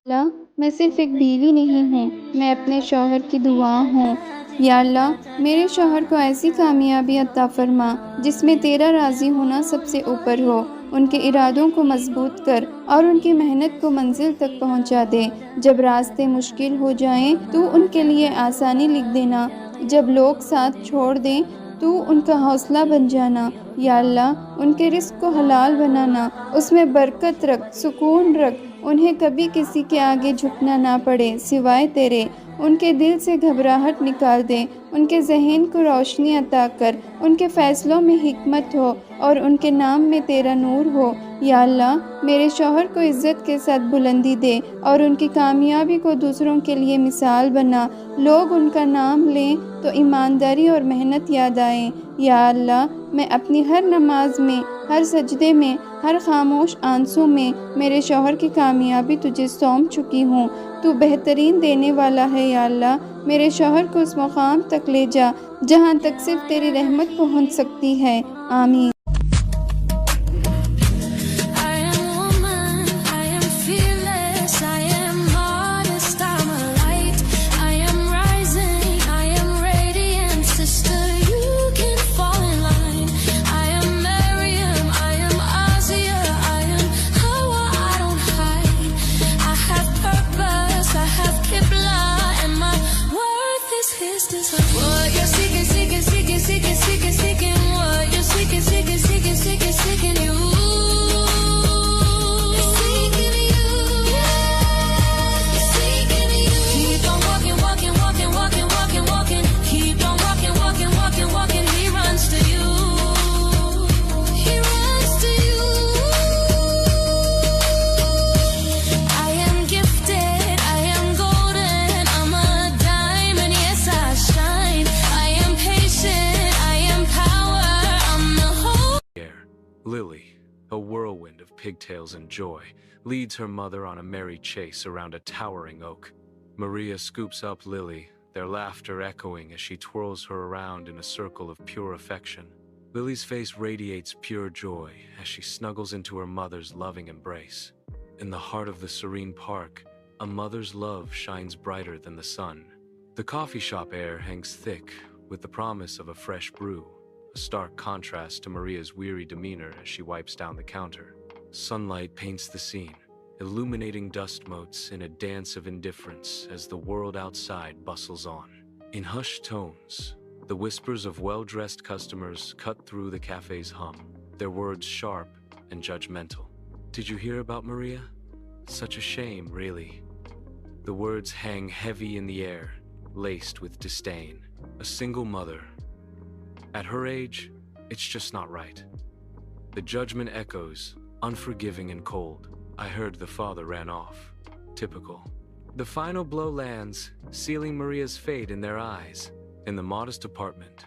अल्लाह, मैं सिर्फ़ एक बीवी नहीं हूँ, मैं अपने शौहर की दुआ हूँ। या अल्लाह, मेरे शौहर को ऐसी कामयाबी अता फ़रमा, जिसमें तेरा राज़ी होना सबसे ऊपर हो। उनके इरादों को मज़बूत कर और उनकी मेहनत को मंज़िल तक पहुँचा दे। जब रास्ते मुश्किल हो जाएँ, तू उनके लिए आसानी लिख देना। जब लोग साथ छोड़ दें, तू उनका हौसला बन जाना। या अल्लाह, उनके रिज़्क़ को हलाल बनाना, उसमें बरकत रख, सुकून रख। उन्हें कभी किसी के आगे झुकना ना पड़े सिवाय तेरे। उनके दिल से घबराहट निकाल दे, उनके ज़हन को रोशनी अता कर, उनके फ़ैसलों में हिकमत हो और उनके नाम में तेरा नूर हो। या अल्लाह, मेरे शौहर को इज़्ज़त के साथ बुलंदी दे और उनकी कामयाबी को दूसरों के लिए मिसाल बना। लोग उनका नाम लें तो ईमानदारी और मेहनत याद आए। या अल्लाह, मैं अपनी हर नमाज में, हर सजदे में, हर खामोश आंसू में मेरे शौहर की कामयाबी तुझे सौंप चुकी हूँ। तू बेहतरीन देने वाला है या अल्लाह। मेरे शौहर को उस मुकाम तक ले जा जहाँ तक सिर्फ तेरी रहमत पहुँच सकती है। आमीन। I am woman, I am fearless, I am modest, I'm a light, I am rising, I am radiant, sister, you can fall in line. I am Miriam, I am Azia, I am Hawa, I don't hide. I have purpose, I have Qibla, and my worth is his design. What you're seeking, seeking, seeking, seeking, seeking, seeking, what you're seeking, seeking, seeking, seeking, seeking, you. Keep on walking, walking, walking, walking, walking, walking. Keep on walking, walking, walking, walking. He runs to you. He runs to you. I am gifted, I am golden, I'm a diamond, yes I shine. I am patient, I am power, I'm the whole. Lily, a whirlwind of pigtails and joy, leads her mother on a merry chase around a towering oak. Maria scoops up Lily, their laughter echoing as she twirls her around in a circle of pure affection. Lily's face radiates pure joy as she snuggles into her mother's loving embrace. In the heart of the serene park, a mother's love shines brighter than the sun. The coffee shop air hangs thick with the promise of a fresh brew, a stark contrast to Maria's weary demeanor as she wipes down the counter. Sunlight paints the scene, illuminating dust motes in a dance of indifference as the world outside bustles on. In hushed tones, the whispers of well-dressed customers cut through the cafe's hum, their words sharp and judgmental. Did you hear about Maria? Such a shame, really. The words hang heavy in the air, laced with disdain. A single mother. At her age, it's just not right. The judgment echoes, unforgiving and cold. I heard the father ran off. Typical. The final blow lands, sealing Maria's fate in their eyes. In the modest apartment,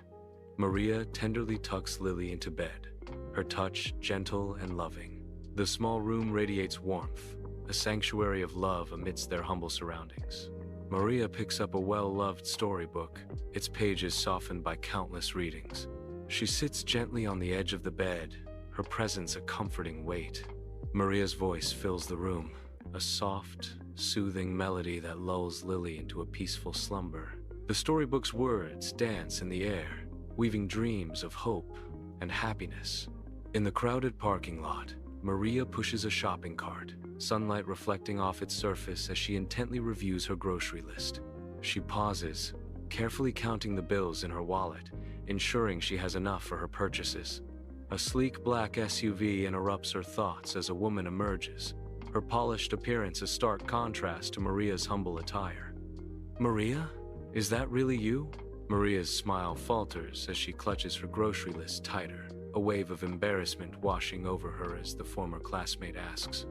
Maria tenderly tucks Lily into bed, her touch gentle and loving. The small room radiates warmth, a sanctuary of love amidst their humble surroundings. Maria picks up a well-loved storybook, its pages softened by countless readings. She sits gently on the edge of the bed, her presence a comforting weight. Maria's voice fills the room, a soft, soothing melody that lulls Lily into a peaceful slumber. The storybook's words dance in the air, weaving dreams of hope and happiness. In the crowded parking lot, Maria pushes a shopping cart, sunlight reflecting off its surface as she intently reviews her grocery list. She pauses, carefully counting the bills in her wallet, ensuring she has enough for her purchases. A sleek black SUV interrupts her thoughts as a woman emerges, her polished appearance a stark contrast to Maria's humble attire. Maria? Is that really you? Maria's smile falters as she clutches her grocery list tighter, a wave of embarrassment washing over her as the former classmate asks,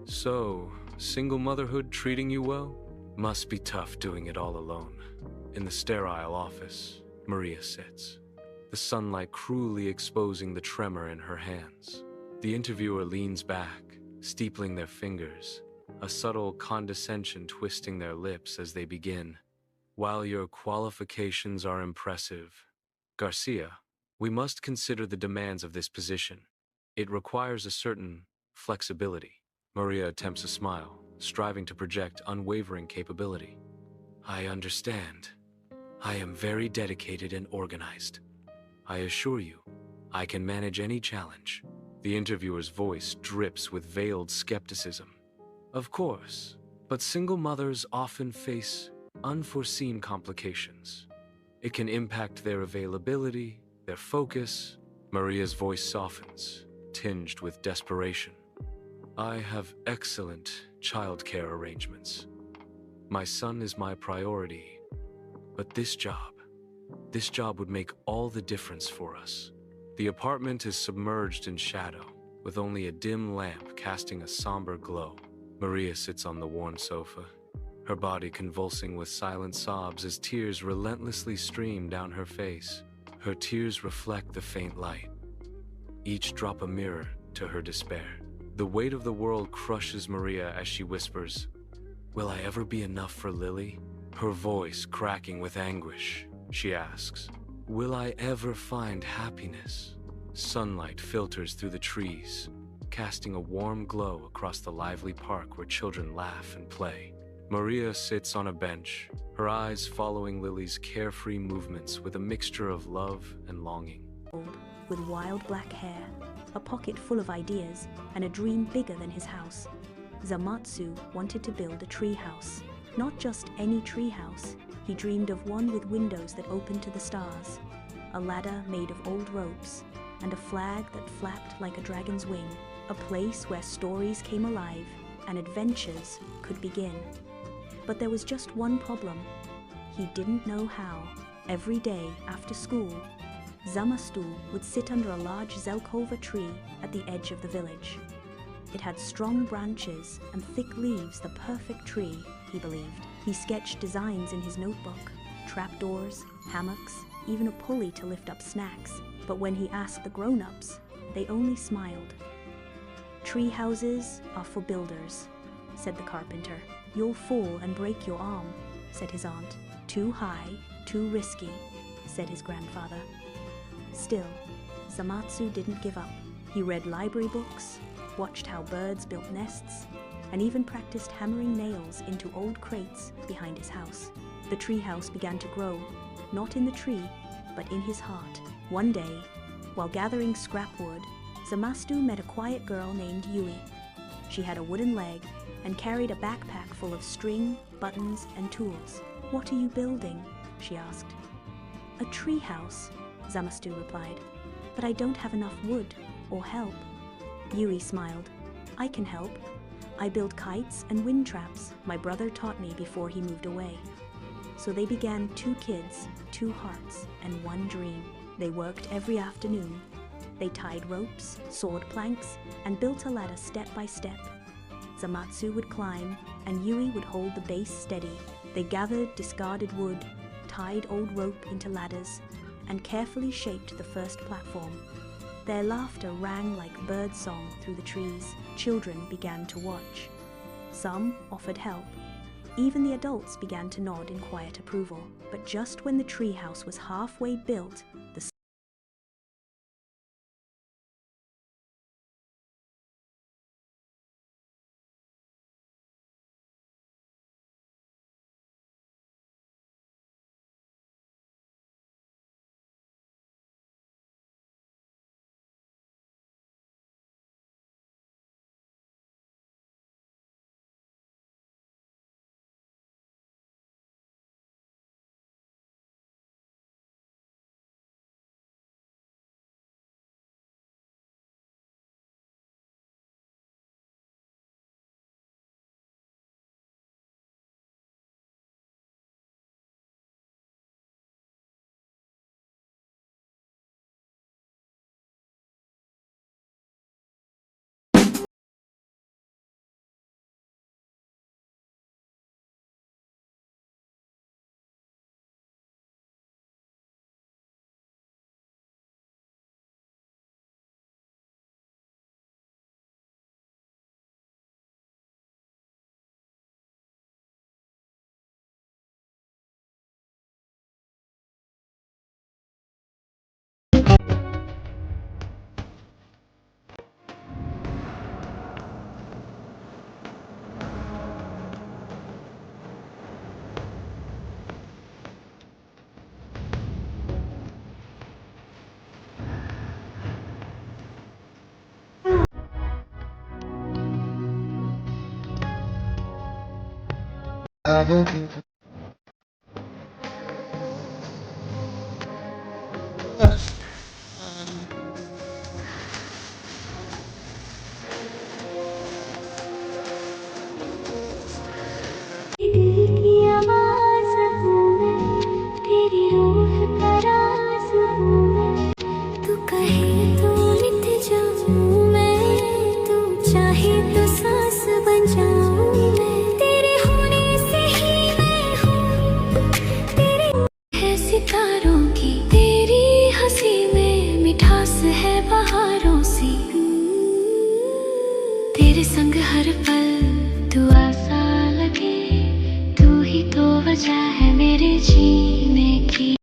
"So, single motherhood treating you well? Must be tough doing it all alone." In the sterile office, Maria sits, the sunlight cruelly exposing the tremor in her hands. The interviewer leans back, steepling their fingers, a subtle condescension twisting their lips as they begin. "While your qualifications are impressive, Garcia, we must consider the demands of this position. It requires a certain flexibility." Maria attempts a smile, striving to project unwavering capability. I understand. I am very dedicated and organized. I assure you, I can manage any challenge. The interviewer's voice drips with veiled skepticism. Of course, but single mothers often face unforeseen complications. It can impact their availability, their focus. Maria's voice softens, tinged with desperation. I have excellent childcare arrangements. My son is my priority, but this job would make all the difference for us. The apartment is submerged in shadow, with only a dim lamp casting a somber glow. Maria sits on the worn sofa, her body convulsing with silent sobs as tears relentlessly stream down her face. Her tears reflect the faint light, each drop a mirror to her despair. The weight of the world crushes Maria as she whispers, "Will I ever be enough for Lily?" Her voice cracking with anguish, she asks, "Will I ever find happiness?" Sunlight filters through the trees, casting a warm glow across the lively park where children laugh and play. Maria sits on a bench, her eyes following Lily's carefree movements with a mixture of love and longing. With wild black hair, a pocket full of ideas, and a dream bigger than his house, Zamatsu wanted to build a tree house. Not just any tree house, he dreamed of one with windows that opened to the stars, a ladder made of old ropes, and a flag that flapped like a dragon's wing, a place where stories came alive and adventures could begin. But there was just one problem. He didn't know how. Every day after school, Zamastu would sit under a large Zelkova tree at the edge of the village. It had strong branches and thick leaves, the perfect tree, he believed. He sketched designs in his notebook, trapdoors, hammocks, even a pulley to lift up snacks. But when he asked the grown-ups, they only smiled. "Tree houses are for builders," said the carpenter. "You'll fall and break your arm," said his aunt. "Too high, too risky," said his grandfather. Still, Zamatsu didn't give up. He read library books, watched how birds built nests, and even practiced hammering nails into old crates behind his house. The treehouse began to grow, not in the tree, but in his heart. One day, while gathering scrap wood, Zamastu met a quiet girl named Yui. She had a wooden leg and carried a backpack full of string, buttons, and tools. "What are you building?" she asked. "A treehouse," Zamastu replied. "But I don't have enough wood or help." Yui smiled. "I can help. I build kites and wind traps. My brother taught me before he moved away." So they began 2 kids, 2 hearts, and 1 dream. They worked every afternoon. They tied ropes, sawed planks, and built a ladder step by step. Zamatsu would climb, and Yui would hold the base steady. They gathered discarded wood, tied old rope into ladders, and carefully shaped the first platform. Their laughter rang like bird song through the trees. Children began to watch. Some offered help. Even the adults began to nod in quiet approval. But just when the treehouse was halfway built, the दिल की आवाज़ हूँ मैं, तेरी रूह का राज हूँ मैं। तू कहे तो मिट जाऊँ मैं, तू चाहे तो सांस बन जाऊँ मैं। तेरे होने से ही मैं हूँ, तेरे है सितारों की, तेरी हंसी में मिठास है बहारों सी। तेरे संग हर पल दुआ सा लगे, तू ही तो वजह है मेरे जीने की।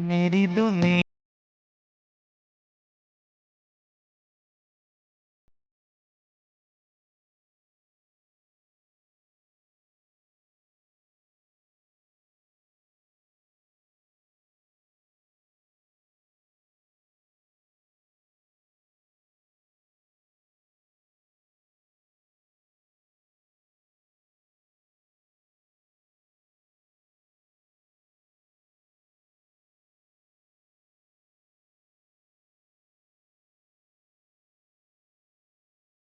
मेरी दुनिया